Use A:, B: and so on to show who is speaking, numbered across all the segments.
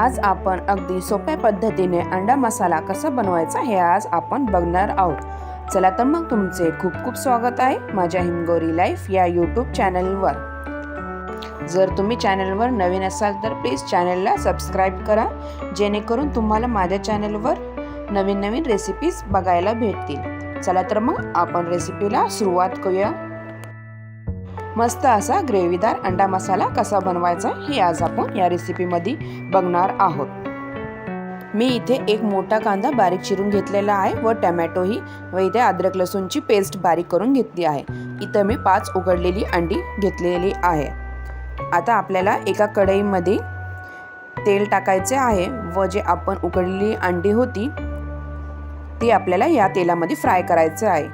A: आज आपण अगदी सोप्या पद्धतीने अंडा मसाला कसा बनवायचा हे आज आपण बघणार आहोत। चला तर मग तुमचे खूप खूप स्वागत आहे माझ्या हिमगोरी लाईफ या यूट्यूब चॅनलवर। जर तुम्ही चॅनलवर नवीन असाल तर प्लीज चॅनलला सबस्क्राईब करा, जेणेकरून तुम्हाला माझ्या चॅनलवर नवीन नवीन रेसिपीज बघायला भेटतील। चला तर मग आपण रेसिपीला सुरुवात करूया। मस्त असा ग्रेव्हीदार अंडा मसाला कसा बनवायचा हे आज आपण या रेसिपीमध्ये बघणार आहोत। मी इथे एक मोठा कांदा बारीक चिरून घेतलेला आहे व टोमॅटोही व इथे अद्रक लसूणची पेस्ट बारीक करून घेतली आहे। इथे मी 5 उकडलेली अंडी घेतलेली आहे। आता आपल्याला एका कढईमध्ये तेल टाकायचे आहे व जे आपण उकडलेली अंडी होती ती आपल्याला या तेलामध्ये फ्राय करायचे आहे।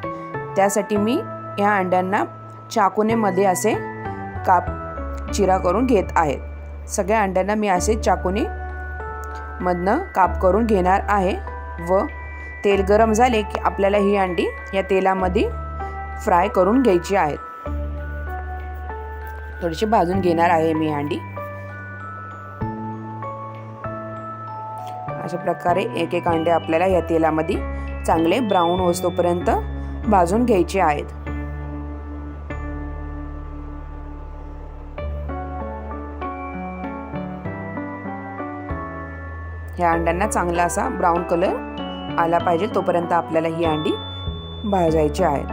A: त्यासाठी मी या अंड्यांना चाकूने मध्ये असे चिरा करून घेत आहे। सगळ्या अंड्यांना मी असे चाकूने मधनं काप करून घेणार आहे व तेल गरम झाले की आपल्याला ही अंडी या तेलामध्ये फ्राय करून घ्यायची आहेत। थोडीशी भाजून घेणार आहे मी अंडी। अशा प्रकारे एक एक अंडे आपल्याला या तेलामध्ये चांगले ब्राऊन होईपर्यंत भाजून घ्यायचे आहेत। ह्या अंड्यांना चांगला असा ब्राऊन कलर आला पाहिजे तोपर्यंत आपल्याला ही अंडी भाजायची आहेत।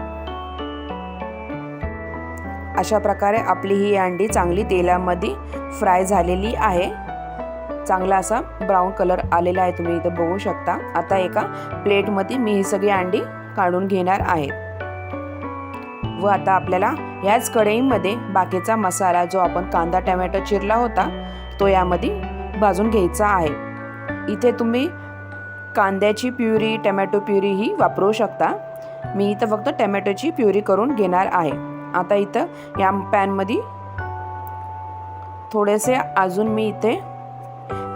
A: अशा प्रकारे आपली ही अंडी चांगली तेलामध्ये फ्राय झालेली आहे। चांगला असा ब्राऊन कलर आलेला आहे, तुम्ही इथे बघू शकता। आता एका प्लेटमध्ये मी ही सगळी अंडी काढून घेणार आहे व आता आपल्याला याच कढईमध्ये बाकीचा मसाला जो आपण कांदा टोमॅटो चिरला होता तो यामध्ये भाजून घ्यायचा आहे। इथे तुम्ही कांद्याची प्युरी टोमॅटो प्युरी ही वापरू शकता। मी इथं फक्त टोमॅटोची प्युरी करून घेणार आहे। आता इथं या पॅनमध्ये थोडेसे अजून मी इथे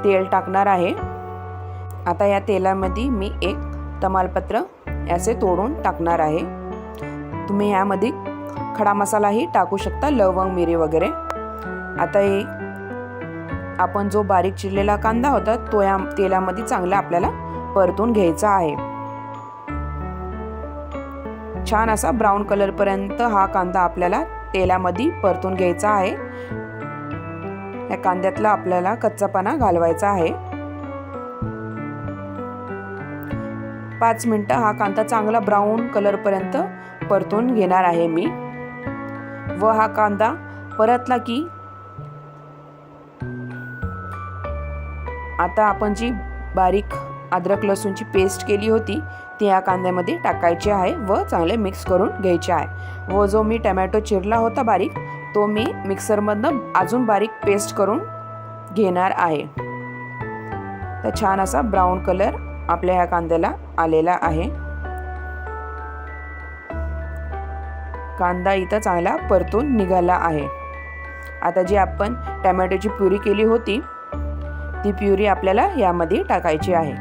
A: तेल टाकणार आहे। आता या तेलामध्ये मी एक तमालपत्र असे तोडून टाकणार आहे। तुम्ही यामध्ये खडा मसालाही टाकू शकता, लवंग मिरी वगैरे। आता हे आपण जो बारीक चिरलेला कांदा होता तो या तेलामध्ये चांगला आपल्याला परतून घ्यायचा आहे। छान असा ब्राऊन कलर पर्यंत हा कांदा आपल्याला तेलामध्ये परतून घ्यायचा आहे। या कांद्यातला आपल्याला कच्चापणा घालवायचा आहे। 5 मिनिटं हा कांदा चांगला ब्राऊन कलर पर्यंत परतून घेणार आहे मी व हा कांदा परतला की आता आपण जी बारीक अद्रक लसूणची पेस्ट केली होती ती या कांद्यामध्ये टाकायची आहे व चांगले मिक्स करून घ्यायचे आहे। व जो मी टोमॅटो चिरला होता बारीक तो मी मिक्सरमधनं अजून बारीक पेस्ट करून घेणार आहे। तर छान असा ब्राऊन कलर आपल्या ह्या कांद्याला आलेला आहे। कांदा इथं चांगला परतून निघाला आहे। आता जी आपण टोमॅटोची प्युरी केली होती ती प्युरी आपल्याला यामध्ये टाकायची आहे।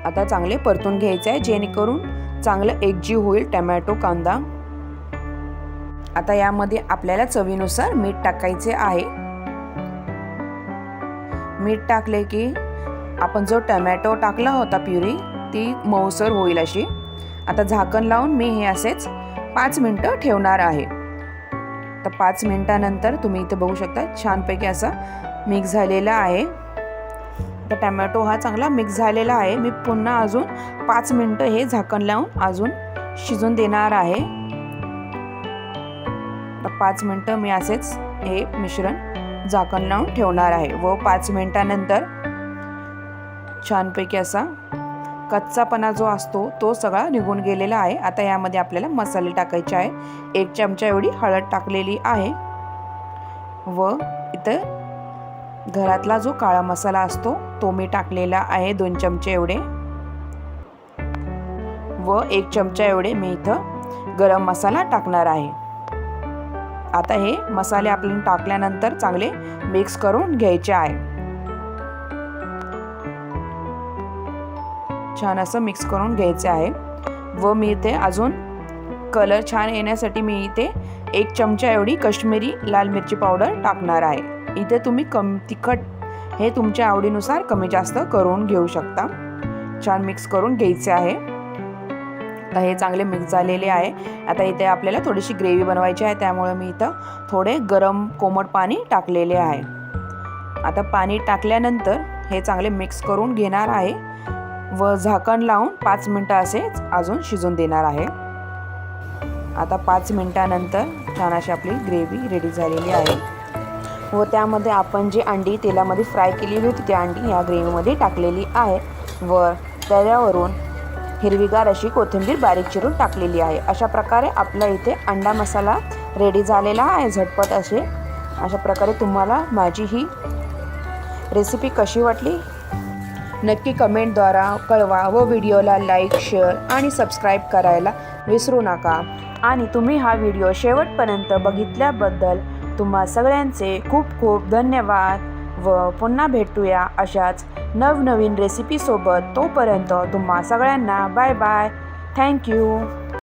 A: आता चांगले परतून घ्यायचे आहे जेणेकरून चांगलं एकजीव होईल टोमॅटो कांदा। आता यामध्ये आपल्याला चवीनुसार मीठ टाकायचे आहे। मीठ टाकले की आपण जो टोमॅटो टाकला होता प्युरी ती मऊसर होईल अशी। आता झाकण लावून मी हे असेच 5 मिनिटं ठेवणार आहे। तर 5 मिनिटानंतर तुम्ही इथे बघू शकता छानपैकी असा मिक्स झालेला आहे। तर टोमॅटो हा चांगला मिक्स झालेला आहे। मी पुन्हा अजून 5 मिनिटं हे झाकण लावून अजून शिजून देणार आहे। तर 5 मिनिटं मी असेच हे मिश्रण झाकण लावून ठेवणार आहे व 5 मिनिटानंतर छानपैकी असा कच्चापणा जो असतो तो सगळा निघून गेलेला आहे। आता यामध्ये आपल्याला मसाले टाकायचे आहे। 1 चमचा एवढी हळद टाकलेली आहे व इथं घरातला जो काळा मसाला असतो तो मी टाकलेला आहे 2 चमचे एवढे व 1 चमचा एवढे मी इथं गरम मसाला टाकणार आहे। आता हे मसाले आपण टाकल्यानंतर चांगले मिक्स करून घ्यायचे आहे। छान असं मिक्स करून घ्यायचे आहे व मी इथे अजून कलर छान येण्यासाठी मी इथे 1 चमचा एवढी काश्मीरी लाल मिरची पावडर टाकणार आहे। इथे तुम्ही तिखट हे तुमच्या आवडीनुसार कमी जास्त करून घेऊ शकता। छान मिक्स करून घ्यायचे आहे। आता हे चांगले मिक्स झालेले आहे। आता इथे आपल्याला थोडीशी ग्रेव्ही बनवायची आहे, त्यामुळे मी इथं थोडे गरम कोमट पाणी टाकलेले आहे। आता पाणी टाकल्यानंतर हे चांगले मिक्स करून घेणार आहे व झाकण लावून 5 मिनिटं असेच अजून शिजून देणार आहे। आता 5 मिनिटानंतर छान अशी आपली ग्रेव्ही रेडी झालेली आहे व त्यामध्ये आपण जी अंडी तेलामध्ये फ्राय केलेली होती ती अंडी या ग्रेव्हीमध्ये टाकलेली आहे व त्याच्यावरून हिरवीगार अशी कोथिंबीर बारीक चिरून टाकलेली आहे। अशा प्रकारे आपला इथे अंडा मसाला रेडी झालेला आहे झटपट अशा प्रकारे तुम्हाला माझी ही रेसिपी कशी वाटली नक्की कमेंटद्वारा कळवा व व्हिडिओला लाईक, शेअर आणि सबस्क्राईब करायला विसरू नका। आणि तुम्ही हा व्हिडिओ शेवटपर्यंत बघितल्याबद्दल तुम्हा सगळ्यांचे खूप खूप धन्यवाद व पुन्हा भेटूया अशाच नवनवीन रेसिपीसोबत। तोपर्यंत तुम्हा सगळ्यांना बाय बाय। थँक्यू।